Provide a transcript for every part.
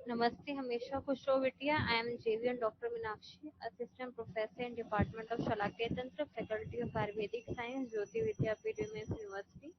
नमस्ते, हमेशा खुश रहो बिटिया। आई एम जेवियन doctor Meenakshi, assistant professor in department of शलाकीय तंत्र, faculty of Ayurvedic science, Jyoti Vidyapeeth women's university.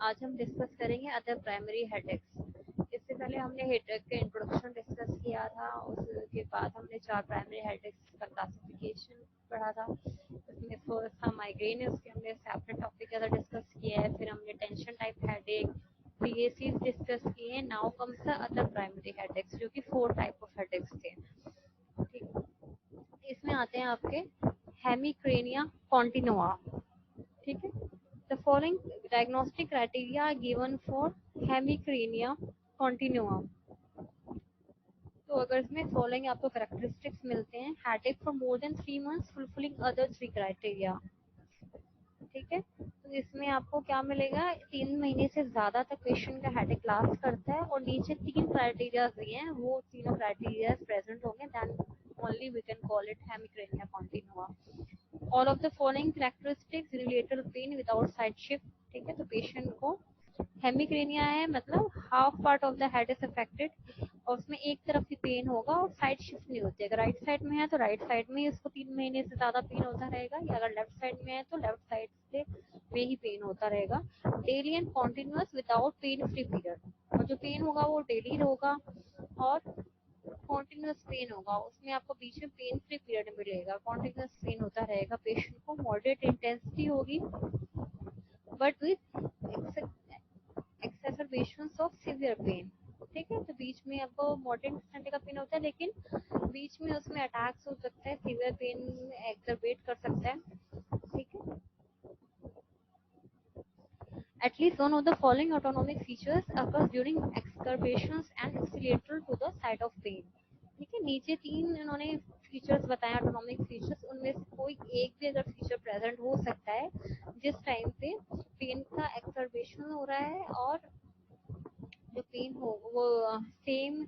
आज हम डिस्कस करेंगे अदर प्राइमरी हेडेक्स। इससे पहले हमने हेडेक के इंट्रोडक्शन डिस्कस किया था, उसके बाद हमने 4 प्राइमरी हेडेक्स का क्लासिफिकेशन पढ़ा था। उसमें फर्स्ट था माइग्रेन, उसके हमने सेपरेट टॉपिक ज़्यादा डिस्कस किया है। फिर हमने tension type headache, PAC discuss किए हैं। Now comes the other primary headaches, जो कि 4 टाइप ऑफ हेडेक्स थे। ठीक, इसमें आते हैं आपके हेमिक्रेनिया कॉन्टिनुआ। ठीक है, the following diagnostic criteria given for hemicrania continua. तो अगर इसमें फॉलोइंग आपको करेक्टरिस्टिक्स मिलते हैं, headache for more than 3 months fulfilling other 3 criteria. ठीक है, तो इसमें आपको क्या मिलेगा, 3 महीने से ज्यादा तक पेशेंट का हेडेक लास्ट करता है और नीचे 3 क्राइटेरिया दिए हैं, वो तीनों क्राइटेरिया प्रेजेंट होंगे, then only we can call it hemicrania continua. All of the following characteristics related pain without side shift. ठीक है, तो पेशेंट को हेमिक्रेनिया है मतलब half part of the head is affected, और उसमें एक तरफ ही पेन होगा और साइड शिफ्ट नहीं होती। अगर राइट साइड में है तो राइट साइड में ही उसको 3 महीने से ज्यादा पेन होता रहेगा, या अगर लेफ्ट साइड में है तो लेफ्ट साइड से में ही पेन होता रहेगा। Daily and continuous without pen free period, और जो पेन होगा वो डेली होगा और कॉन्टिन्यूअस पेन होगा, उसमें आपको बीच में पेन फ्री पीरियड मिलेगा। कॉन्टिन्यूअस पेन होता रहेगा, पेशेंट को मॉडरेट इंटेंसिटी होगी but with exacerbations of severe pain. ठीक है, तो बीच में आपको मॉडरेट एक्सटेंट का पेन होता है, लेकिन बीच में उसमें अटैक्स हो सकता है, सीवियर पेन एक्सरबेट कर सकता है। ठीक है, at least one of the following autonomic features occurs during exacerbations and acceleral to the site of pain। ठीक है, नीचे 3 इन्होंने फीचर्स बताए ऑटोनॉमिक फीचर्स, उनमें से कोई एक भी अगर फीचर प्रेजेंट हो सकता है जिस टाइम पे पेन का एक्सरबेशन हो रहा है, और जो पेन हो वो सेम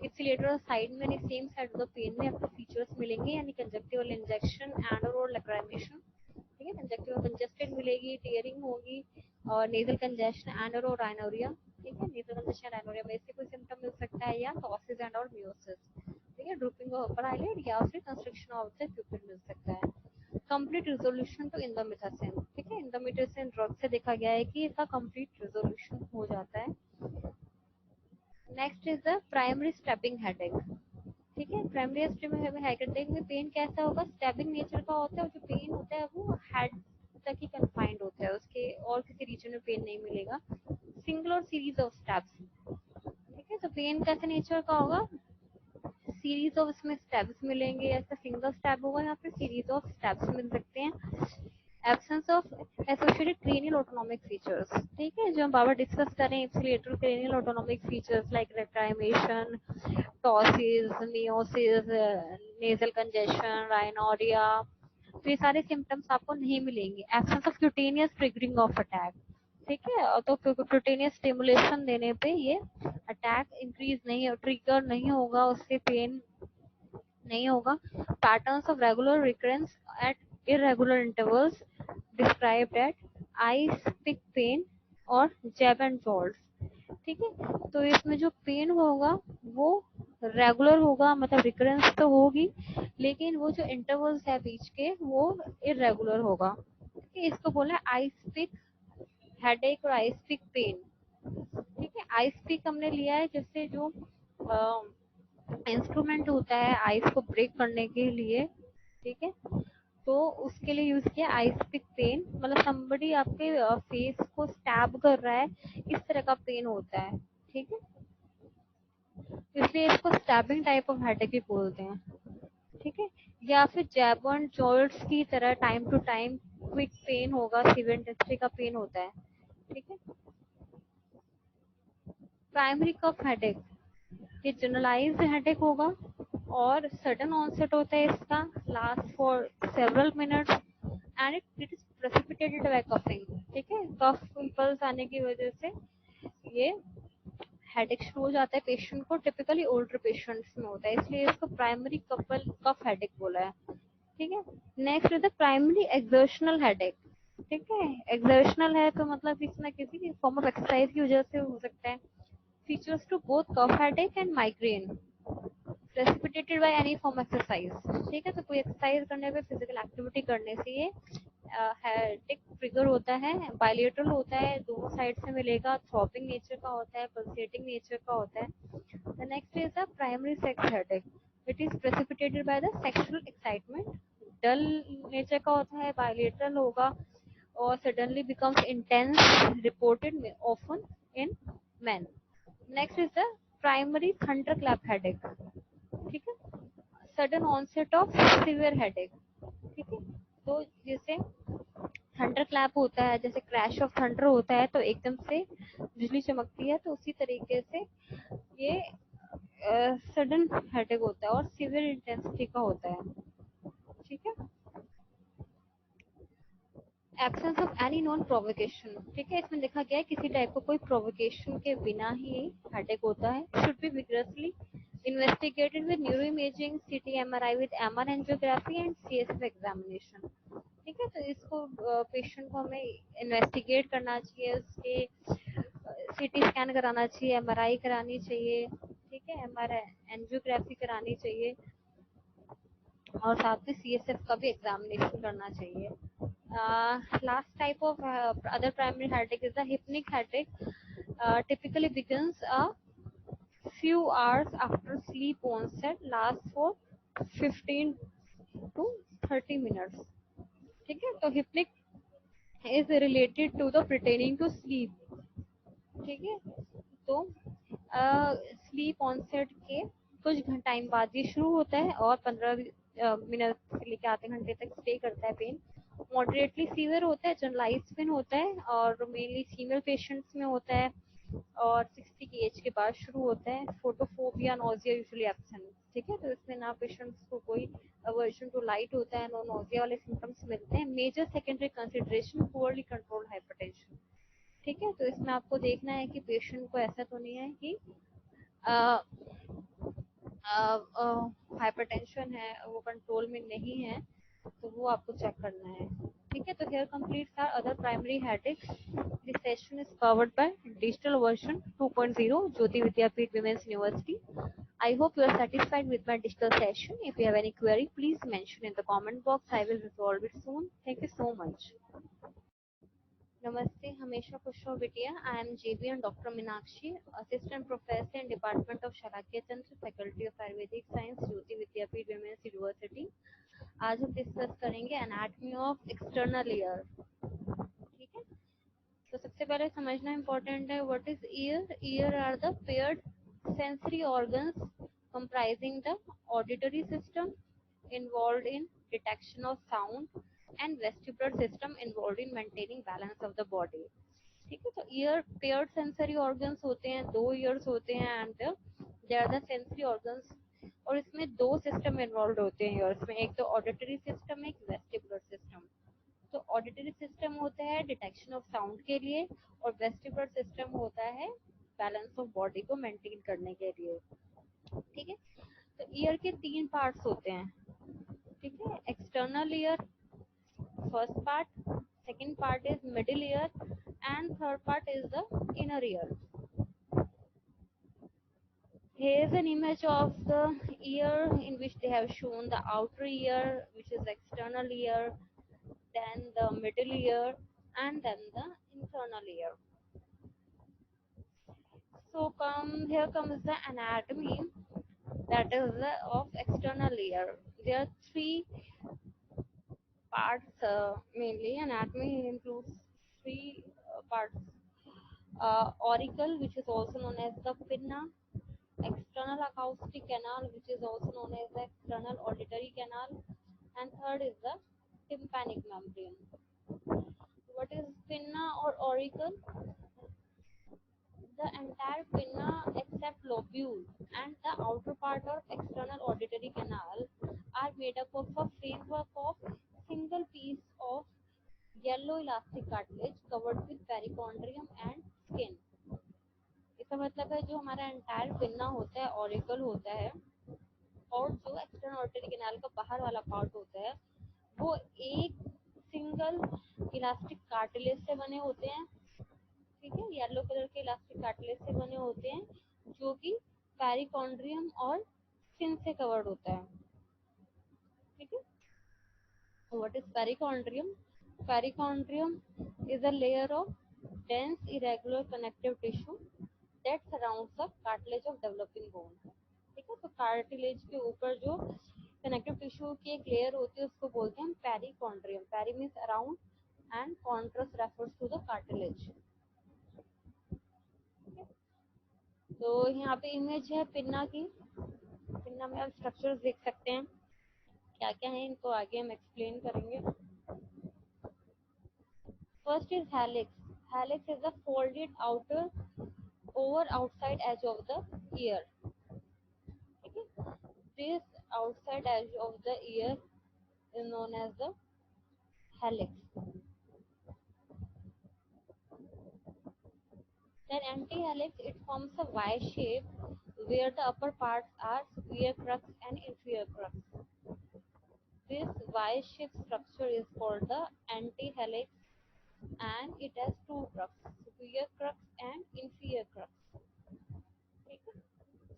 एक्सीलेटर साइड में, same side of the pain में आपको फीचर्स मिलेंगे, यानी कंजक्टिवल इंजेक्शन एंड और लैक्राइमेशन। ठीक है, कंजक्टिवल कंजेस्टेड मिलेगी, टीयरिंग होगी, और नेजल कंजेशन एंड और राइनोरिया। ठीक है, नेजल कंजेशन राइनोरिया में से कोई सिम्टम मिल सकता है, या टॉसिस एंड और मियोसिस। ठीक है, ड्रूपिंग ऑफ अपर आईलिड या फिर कंस्ट्रक्शन ऑफ द प्यूपिल मिल सकता है। Complete resolution to indomethacin. ठीक है, इंडोमिथासिन ड्रग से देखा गया है कि इसका कंप्लीट रिजोल्यूशन हो जाता है। Next is the primary stepping headache. ठीक है, प्राइमरी स्टेपिंग हेडेक में पेन कैसा होगा, स्टेपिंग नेचर का होता है, और जो पेन होता है वो हेड तक ही कन्फाइंड होता है, उसके और किसी रीजन में पेन नहीं मिलेगा। सिंगल और सीरीज ऑफ स्टेप्स। ठीक है, तो पेन कैसे नेचर का होगा, सीरीज ऑफ इसमें स्टेप्स मिलेंगे, ऐसा सिंगल स्टेप होगा, यहाँ पे सीरीज ऑफ स्टेप्स मिल सकते हैं। Absence of associated cranial autonomic features. ठीक है, जो हम बाबा डिस्कस करें एक्सीलेटर cranial autonomic features like lacrimation, ptosis, miosis, nasal congestion, rhinorrhea, तो ये सारे सिम्टम्स आपको नहीं मिलेंगे। Absence of cutaneous triggering of attack. ठीक है, तो क्यूटेनियस स्टिमुलेशन देने पे ये अटैक इंक्रीज नहीं, ट्रिगर नहीं होगा, उससे पेन नहीं होगा। Patterns of regular recurrence at irregular intervals described at ice pick pain और जैब एंड जॉल्ट। ठीक है, तो इसमें जो पेन होगा वो रेगुलर होगा, मतलब रिकरेंस तो होगी, लेकिन वो जो इंटरवल्स है बीच के वो इरेगुलर होगा। ठीक है, इसको बोला है आइस पिक हेडेक और आइस पिक पेन। ठीक है, आइस पिक हमने लिया है जिससे जो इंस्ट्रूमेंट होता है आइस को ब्रेक करने के लिए। ठीक है, तो उसके लिए यूज किया आइस पिक पेन, मतलब somebody आपके फेस को स्टैब कर रहा है, इस तरह का पेन होता है। ठीक है, इसलिए इसको स्टैबिंग टाइप ऑफ हेडेक भी बोलते हैं। ठीक है, या फिर जैब एंड जॉल्ट्स की तरह time to time quick pain होगा, सीवियर इंटेंसिटी का पेन होता है। ठीक है, प्राइमरी कफ हेडेक, ये जनरलाइज्ड हेडेक होगा और सडन ऑनसेट होता है इसका, last for several minutes and it is precipitated by coughing. ठीक है, कफ इंपल्स आने की वजह से ये हेडेक शुरू हो जाता है पेशेंट को, टिपिकली ओल्डर पेशेंट्स में होता है, इसलिए इसको प्राइमरी कफ हेडेक बोला है। ठीक है, next is the primary exertional headache. ठीक है, एक्सर्शनल है तो मतलब किसी ना किसी फॉर्म ऑफ एक्सरसाइज की वजह से हो सकता है। features to both cough headache and migraine precipitated by any form exercise. ठीक है, तो कोई एक्सरसाइज करने पे फिजिकल एक्टिविटी करने से ये हेडेक ट्रिगर होता है, बायलेटरल होता है, दोनों साइड से मिलेगा, थ्रॉपिंग नेचर का होता है, पल्सेटिंग नेचर का होता है. The next is the primary sex headache. It is precipitated by the sexual excitement. Dull nature का होता है, बायलेटरल होगा और suddenly becomes intense, reported often in men. Next is the primary thunderclap headache. ठीक है, sudden onset of severe headache. ठीक है, तो जैसे थंडर क्लैप होता है, जैसे क्रैश ऑफ थंडर होता है तो एकदम से बिजली चमकती है, तो उसी तरीके से ये सडन हेडेक होता है और सीवियर इंटेंसिटी का होता है. ठीक है, absence of any non provocation. ठीक है, इसमें लिखा गया है किसी टाइप का कोई प्रोवोकेशन के बिना ही हेडेक होता है. Should be vigorously investigated with neuroimaging, CT, MRI with MR angiography and CSF examination. ठीक है, तो इसको पेशेंट को हमें इन्वेस्टिगेट करना चाहिए, उसके सीटी स्कैन कराना चाहिए, एमआरआई करानी चाहिए. ठीक है, एमआर एंजियोग्राफी करानी चाहिए और साथ में सीएसएफ का भी एग्जामिनेशन करना चाहिए. Last type of other primary headache is the hypnic headache. Typically begins a few hours after sleep onset, lasts for 15 to 30 minutes. ठीक है, तो hypnic is related to the pertaining to sleep. ठीक है, तो sleep onset के कुछ time बाद ये शुरू होता है और 15 मिनट से लेकर आधे घंटे तक स्टे करता है. पेन मॉडरेटली सीवियर होता है, जनरलाइज पेन होता है और मेनली फीमेल पेशेंट्स में होता है और 60 की एज के बाद शुरू होता है. Photophobia, nausea usually absent. ठीक है, तो इसमें ना पेशेंट्स को कोई अवर्जन टू लाइट होता है, नो नोजिया वाले सिम्टम्स मिलते हैं. Major secondary consideration poorly controlled hypertension. ठीक है, तो इसमें आपको देखना है कि पेशेंट को ऐसा तो नहीं है कि हाइपरटेंशन है, वो कंट्रोल में नहीं है, तो वो आपको चेक करना है. ठीक है, तो here completes our other primary headaches. This session is covered by digital version 2.0 Jyoti Vidyapeeth women's University. I hope you are satisfied with my digital session. If you have any query, please mention in the comment box. I will resolve it soon. Thank you so much. Namaste, हमेशा खुश रहो बिटिया. I am JB and Dr. Minakshi, Assistant Professor in Department of Shalakya Tantra, Faculty of Ayurvedic Science, Jyoti Vidyapeeth women's university. आज हम discuss करेंगे anatomy of external ear. ठीक है, तो सबसे पहले समझना इम्पोर्टेंट है what is ear. Ear are the paired sensory organs comprising the auditory system involved in detection of sound and vestibular system involved in maintaining balance of the body. ठीक है, तो ईयर पेयर्ड सेंसरी ऑर्गन्स होते हैं, 2 ears होते हैं and they are the sensory organs. और इसमें 2 system involve होते हैं ईयर्स में, एक तो ऑडिटरी सिस्टम, एक वेस्टिबुलर सिस्टम. तो ऑडिटरी सिस्टम होता है डिटेक्शन ऑफ साउंड के लिए और वेस्टिबुलर सिस्टम होता है बैलेंस ऑफ बॉडी को मेंटेन करने के लिए. ठीक है, तो ईयर के 3 पार्ट्स होते हैं. ठीक है, external ear first part, second part is middle ear and third part is the inner ear. Here is an image of the ear in which they have shown the outer ear, which is external ear, then the middle ear and then the internal ear. So here comes the anatomy that is of external ear. There are 3 parts mainly. Anatomy includes 3 parts. Auricle, which is also known as the pinna, external acoustic canal, which is also known as the external auditory canal, and third is the tympanic membrane. What is pinna or auricle? The entire pinna except lobule and the outer part of external auditory canal are made up of a framework of single piece of yellow elastic cartilage covered with perichondrium and skin. इसका मतलब है जो हमारा entire pinna होता है, auricle होता है, और जो एक्सटर्नल ऑडिटरी कैनाल का बाहर वाला पार्ट होता है वो एक सिंगल इलास्टिक कार्टिलेज से बने होते हैं ठीक है, येलो कलर के इलास्टिक कार्टिलेज से बने होते हैं जो कि पेरिकॉन्ड्रियम और स्किन से कवर्ड होता है। ठीक है, what is perichondrium? Perichondrium is a layer of dense irregular connective tissue that surrounds the cartilage of developing bone। ठीक है, तो कार्टिलेज के ऊपर जो कनेक्टिव टिश्यू की एक लेयर होती है उसको बोलते हैं perichondrium. Peri means around and chondros refers to the cartilage. तो यहाँ पे इमेज है पिन्ना की। पिन्ना में आप स्ट्रक्चर्स देख सकते हैं, क्या क्या है इनको आगे हम एक्सप्लेन करेंगे। First is helix. Helix is the folded outer over outside edge of the ear। ठीक है, this outside edge of the ear is known as the helix। Then antihelix, it forms a Y shape where the upper parts are superior crux and inferior crux। This Y shaped structure is called the antihelix and it has two crux, superior crux and inferior crux।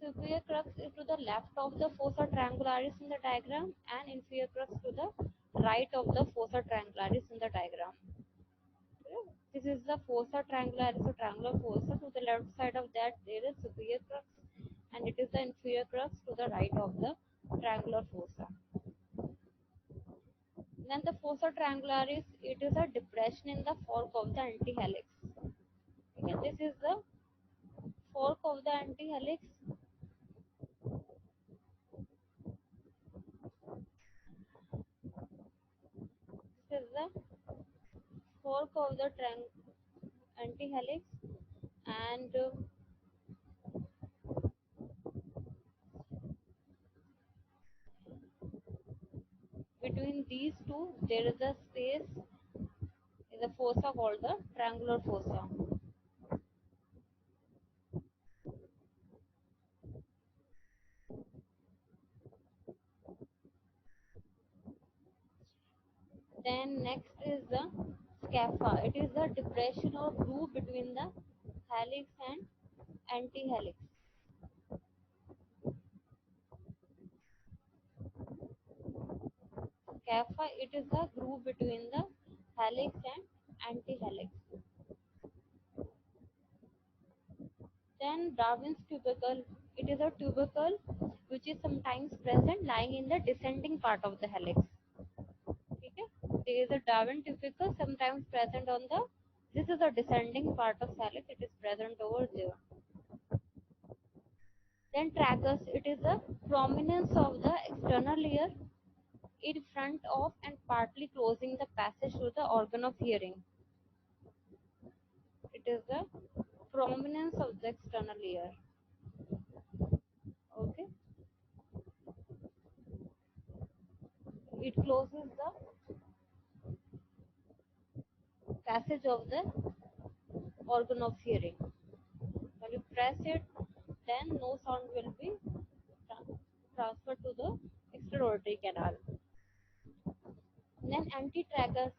Superior crux is to the left of the fossa triangularis in the diagram and inferior crux to the right of the fossa triangularis in the diagram। This is the fossa triangularis, so triangular fossa. To the left side of that there is superior crux and it is the inferior crux to the right of the triangular fossa। Then the fossa triangularis, it is a depression in the fork of the antihelix। Okay, this is the fork of the antihelix। This is the fork of the antihelix and between these two there is a space is a fossa called the triangular fossa। Then next is the scapha। It is the depression or groove between the helix and antihelix। Scapha, it is the groove between the helix and antihelix। Then Darwin's tubercle, it is a tubercle which is sometimes present lying in the descending part of the helix। ठीक है, there is a Darwin tubercle sometimes present on the, this is the descending part of helix, it is present over there। Then tragus, it is the prominence of the external layer in front of and partly closing the passage to the organ of hearing। It is the prominence of the external layer। Okay, it closes the passage of the organ of hearing। When you press it, then no sound will be transferred to the external auditory canal। Then antitragus,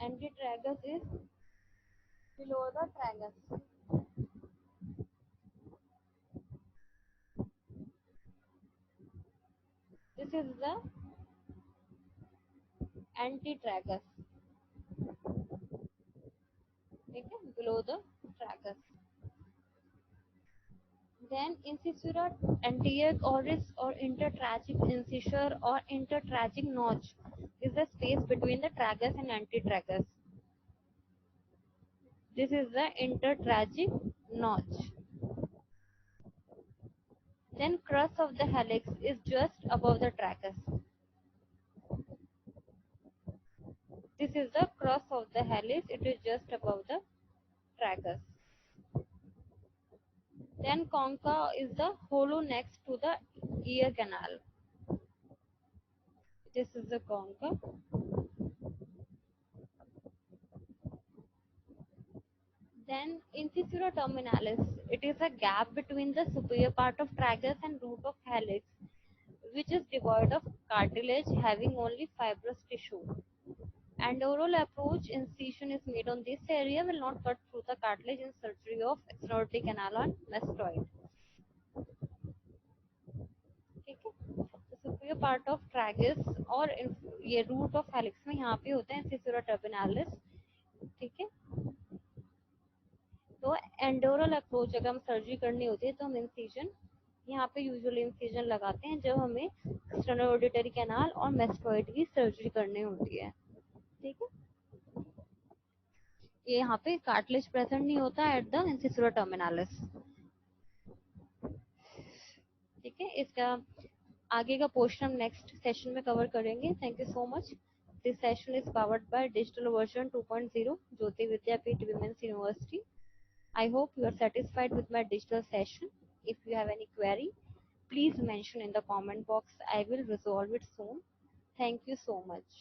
antitragus is below the tragus। This is the antitragus, okay, below the tragus। Then incisura anterior oris or intertragic incisure or intertragic notch is the space between the tragus and antitragus। This is the intertragic notch। Then crus of the helix is just above the tragus। This is the crus of the helix, it is just above the tragus। Then concha is the hollow next to the ear canal। This is the concha। Then incisura terminalis, it is a gap between the superior part of tragus and root of helix, which is devoid of cartilage, having only fibrous tissue। Endoral approach incision is made on this area, will not cut through the cartilage in surgery of external canal and mastoid. ठीक है, तो superior part of tragus और ये root of helix में यहाँ पे होता है इंसिसुरा टर्मिनालिस. ठीक है, तो एंडोरल अप्रोच अगर हम सर्जरी करनी होती है तो हम इंसिजन यहाँ पे यूजुअली इंसिजन लगाते हैं जब हमें एक्सटर्नल ऑडिटरी कैनाल और मेस्टोइड की सर्जरी करनी होती है. ठीक है, ये यहाँ पे कार्टिलेज प्रेजेंट नहीं होता एट द इंसिसुरा टर्मिनालिस. ठीक है, इसका आगे का पोर्शन हम नेक्स्ट सेशन में कवर करेंगे. Thank you so much. This session is powered by digital version 2.0 Jyoti Vidyapeeth women's University. I hope you are satisfied with my digital session. If you have any query, please mention in the comment box. I will resolve it soon. Thank you so much.